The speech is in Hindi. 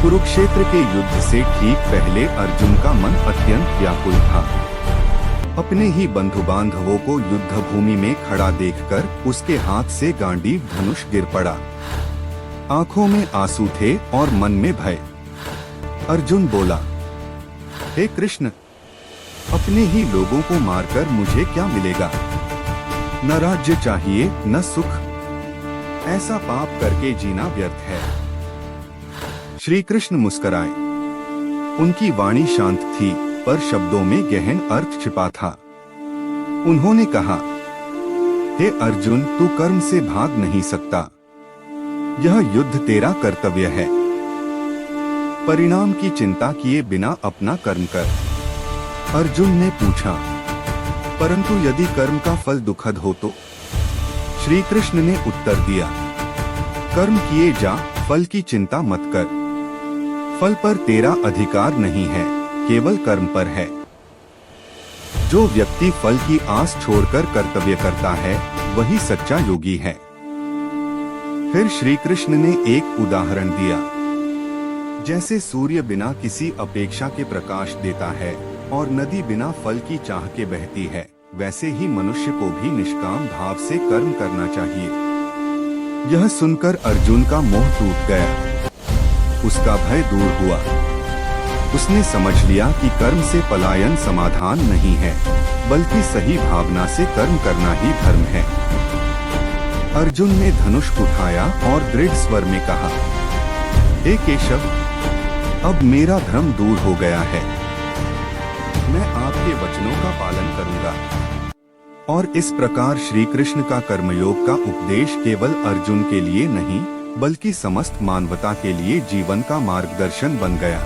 कुरुक्षेत्र के युद्ध से ठीक पहले अर्जुन का मन अत्यंत व्याकुल था। अपने ही बंधु बांधवों को युद्ध भूमि में खड़ा देखकर उसके हाथ से गांडीव धनुष गिर पड़ा। आंखों में आंसू थे और मन में भय। अर्जुन बोला, हे कृष्ण, अपने ही लोगों को मारकर मुझे क्या मिलेगा? न राज्य चाहिए न सुख, ऐसा पाप करके जीना व्यर्थ है। श्री कृष्ण मुस्कुराए। उनकी वाणी शांत थी पर शब्दों में गहन अर्थ छिपा था। उन्होंने कहा, हे अर्जुन, तू कर्म से भाग नहीं सकता। यह युद्ध तेरा कर्तव्य है। परिणाम की चिंता किए बिना अपना कर्म कर। अर्जुन ने पूछा, परंतु यदि कर्म का फल दुखद हो तो? श्री कृष्ण ने उत्तर दिया, कर्म किए जा, फल की चिंता मत कर। फल पर तेरा अधिकार नहीं है, केवल कर्म पर है। जो व्यक्ति फल की आस छोड़कर कर्तव्य करता है वही सच्चा योगी है। फिर श्री कृष्ण ने एक उदाहरण दिया। जैसे सूर्य बिना किसी अपेक्षा के प्रकाश देता है और नदी बिना फल की चाह के बहती है, वैसे ही मनुष्य को भी निष्काम भाव से कर्म करना चाहिए। यह सुनकर अर्जुन का मोह टूट गया। उसका भय दूर हुआ। उसने समझ लिया कि कर्म से पलायन समाधान नहीं है, बल्कि सही भावना से कर्म करना ही धर्म है। अर्जुन ने धनुष उठाया और दृढ़ स्वर में कहा, हे केशव, अब मेरा भ्रम दूर हो गया है। मैं आपके वचनों का पालन करूंगा। और इस प्रकार श्री कृष्ण का कर्मयोग का उपदेश केवल अर्जुन के लिए नहीं, बल्कि समस्त मानवता के लिए जीवन का मार्गदर्शन बन गया।